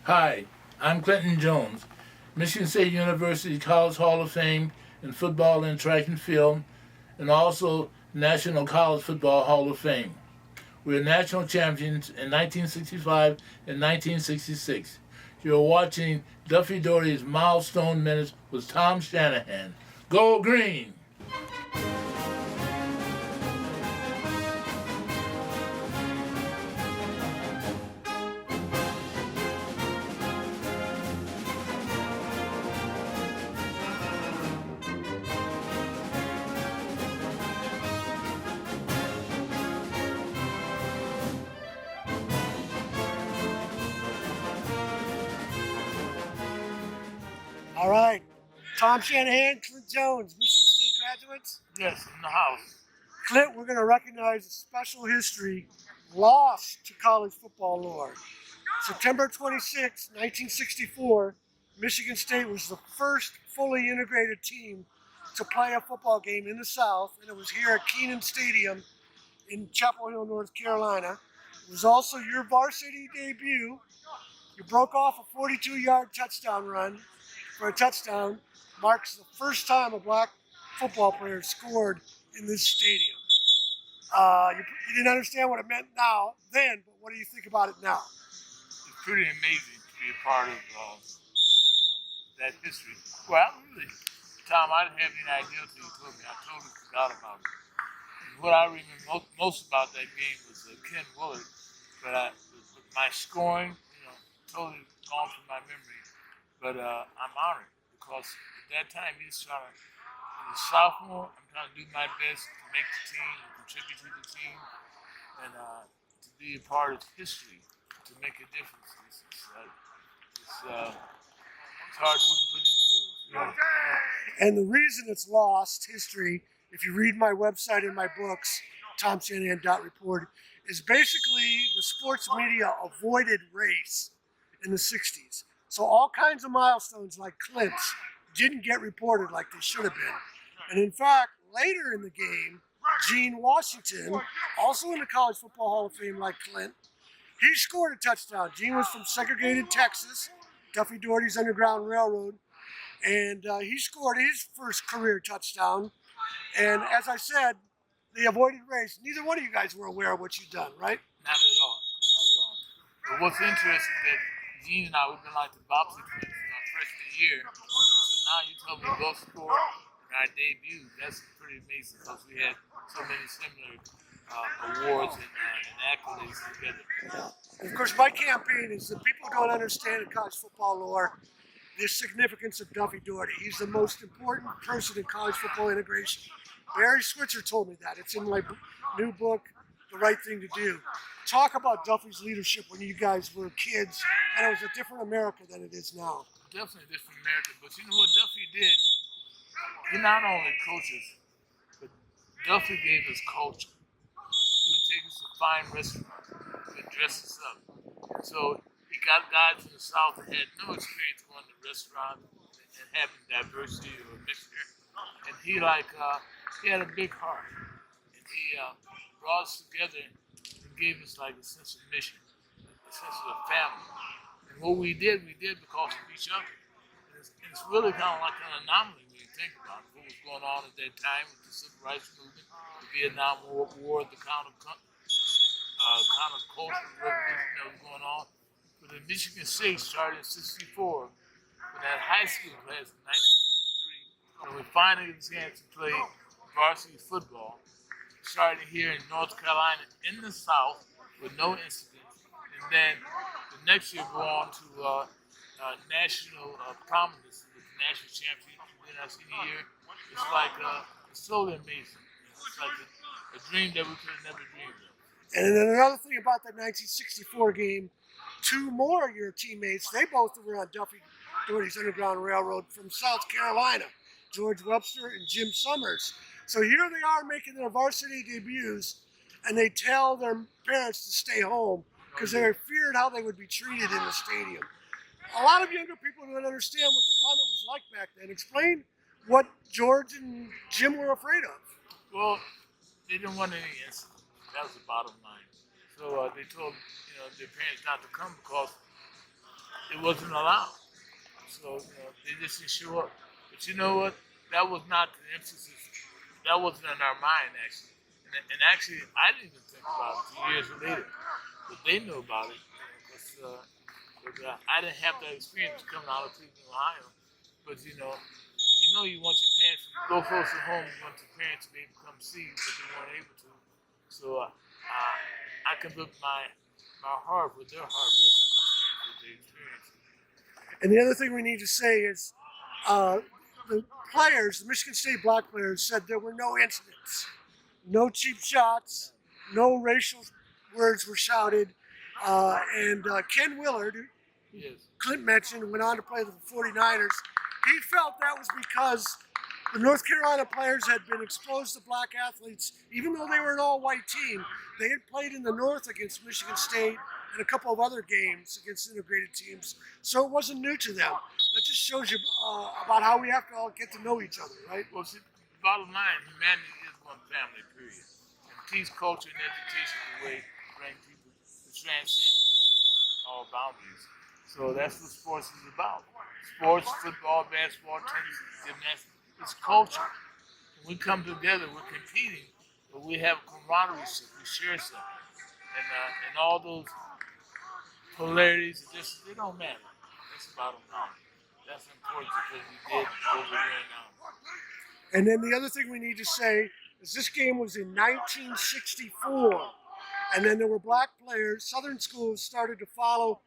Hi, I'm Clinton Jones, Michigan State University College Hall of Fame in football and track and field, and also National College Football Hall of Fame. We were national champions in 1965 and 1966. You're watching Duffy Doherty's Milestone Minutes with Tom Shanahan. Go Green! All right. Tom Shanahan, Clint Jones, Michigan State graduates. Yes, in the house. Clint, we're going to recognize a special history lost to college football lore. September 26, 1964, Michigan State was the first fully integrated team to play a football game in the South, and it was here at Keenan Stadium in Chapel Hill, North Carolina. It was also your varsity debut. You broke off a 42-yard touchdown run for a touchdown. Marks the first time a black football player scored in this stadium. You didn't understand what it meant then, but what do you think about it now? It's pretty amazing to be a part of that history. Well, really, Tom, I didn't have any idea until you told me. I totally forgot about it. And what I remember most about that game was Ken Willard, but my scoring, totally gone from my memory. But I'm honored because at that time he was trying to, as a sophomore, I'm trying to do my best to make the team and contribute to the team and to be a part of history, to make a difference. It's hard to even put into words. And the reason it's lost history, if you read my website and my books, tomshanahan.report, is basically the sports media avoided race in the 60s. So all kinds of milestones like Clint's didn't get reported like they should have been. And in fact, later in the game, Gene Washington, also in the College Football Hall of Fame like Clint, he scored a touchdown. Gene was from segregated Texas, Duffy Doherty's Underground Railroad, and he scored his first career touchdown. And as I said, they avoided race. Neither one of you guys were aware of what you'd done, right? Not at all. Not at all. But what's interesting is that Gene and I, we've been like the Bobsy twins in our freshman year. So now you told me both scored in our debut. That's pretty amazing because we had so many similar awards and accolades together. And of course, my campaign is that people don't understand in college football lore the significance of Duffy Doherty. He's the most important person in college football integration. Barry Switzer told me that. It's in my new book, The Right Thing to Do. Talk about Duffy's leadership when you guys were kids, and it was a different America than it is now. Definitely a different America. But you know what Duffy did? He not only coached us, but Duffy gave us culture. He would take us to fine restaurants. He would dress us up. And so he got guys in the South that had no experience going to restaurants and having diversity or mixture. And he had a big heart. And he brought us together and gave us like a sense of mission, a sense of a family. And what we did because of each other. And it's really kind of like an anomaly when you think about it. What was going on at that time with the Civil Rights Movement, the Vietnam War, the countercultural revolution that was going on. But the Michigan State started in '64 with that high school class in 1963, when we finally got a chance to play varsity football. Started here in North Carolina in the South with no incidents, and then the next year go on to national prominence with the national championship in our senior year. It's totally amazing. It's like a dream that we could have never dreamed of. And then another thing about the 1964 game, two more of your teammates, they both were on Duffy Doherty's Underground Railroad from South Carolina, George Webster and Jim Summers. So here they are making their varsity debuts, and they tell their parents to stay home because they feared how they would be treated in the stadium. A lot of younger people don't understand what the climate was like back then. Explain what George and Jim were afraid of. Well, they didn't want any incidents. That was the bottom line. So they told their parents not to come because it it wasn't allowed. So they just didn't show up. But you know what? That was not the emphasis. That wasn't in our mind actually. And actually, I didn't even think about it 2 years later. But they knew about it. But I didn't have that experience coming out of Cleveland, Ohio. But you want your parents to go close to home. You want your parents to be able to come see you, but they weren't able to. So I can put my heart with their heart was and experience what they experienced. And the other thing we need to say is the players, the Michigan State black players, said there were no incidents, no cheap shots, no racial words were shouted. And Ken Willard, who Yes. Clint mentioned, went on to play for the 49ers. He felt that was because the North Carolina players had been exposed to black athletes, even though they were an all-white team. They had played in the North against Michigan State and a couple of other games against integrated teams, so it wasn't new to them. That just shows you about how we have to all get to know each other, right? Well, see, bottom line, humanity is one family, period. And teach culture and education the way to bring people to transcend differences and all boundaries. So that's what sports is about. Sports, football, basketball, tennis, gymnastics, it's culture. When we come together, we're competing, but we have camaraderie, we share something. And all those polarities, they don't matter. That's the bottom line. That's important because we did what we're doing now. And then the other thing we need to say is this game was in 1964. And then there were black players. Southern schools started to follow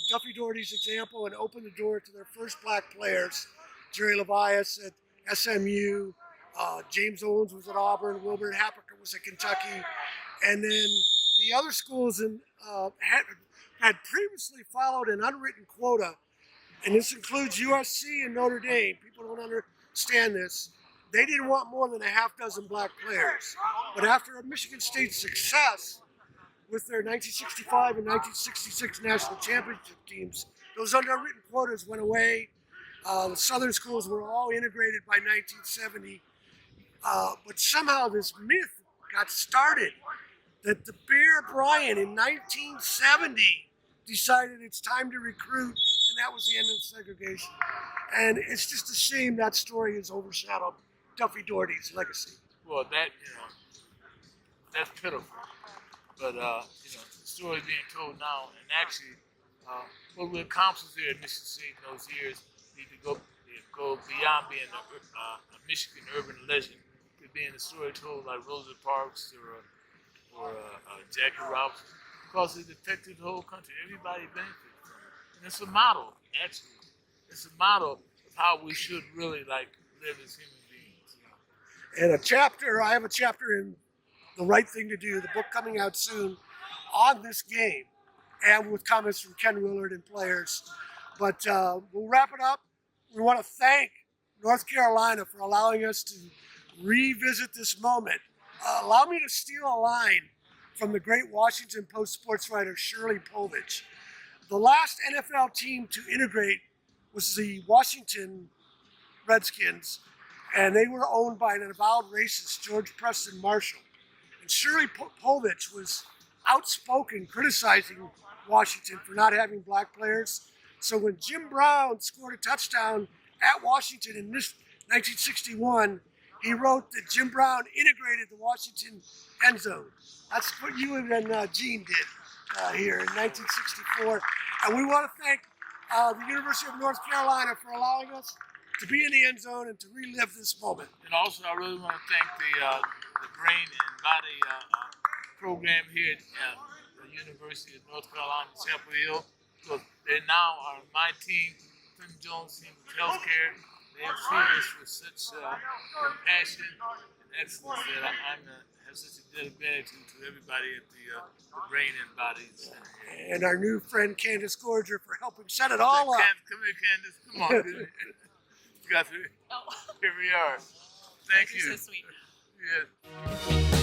Duffy Doherty's example and open the door to their first black players. Jerry Levias at SMU, James Owens was at Auburn, Wilbur Happiker was at Kentucky. And then the other schools had previously followed an unwritten quota, and this includes USC and Notre Dame. People don't understand this. They didn't want more than a half dozen black players. But after Michigan State's success with their 1965 and 1966 national championship teams, those unwritten quotas went away. The Southern schools were all integrated by 1970. But somehow this myth got started that the Bear Bryant in 1970 decided it's time to recruit, and that was the end of segregation. And it's just a shame that story has overshadowed Duffy Doherty's legacy. Well, that's pitiful. But the story is being told now, and actually, what we accomplished here at Michigan State in those years need to go beyond being a Michigan urban legend to being a story told like Rosa Parks or Jackie Robinson, because it affected the whole country. Everybody benefited from it, and it's a model. Actually, it's a model of how we should really live as human beings. And I have a chapter in The Right Thing to Do, the book coming out soon, on this game, and with comments from Ken Willard and players. But we'll wrap it up. We want to thank North Carolina for allowing us to revisit this moment. Allow me to steal a line from the great Washington Post sports writer Shirley Povich. The last NFL team to integrate was the Washington Redskins, and they were owned by an avowed racist, George Preston Marshall. And Shirley Povich was outspoken criticizing Washington for not having black players. So when Jim Brown scored a touchdown at Washington in 1961, he wrote that Jim Brown integrated the Washington end zone. That's what you and Gene did here in 1964. And we want to thank the University of North Carolina for allowing us to be in the end zone and to relive this moment. And also, I really want to thank the Brain and Body program here at the University of North Carolina, Chapel Hill. So they now are my team, Clinton Jones' team with healthcare. They have treated us with such compassion and excellence that I have such a debt of gratitude to everybody at the Brain and Body Center. And our new friend Candace Gorger for helping set it all up. Come here, Candace. Come on. You got to. Oh. Here we are. Thank you. You're so sweet. Yes.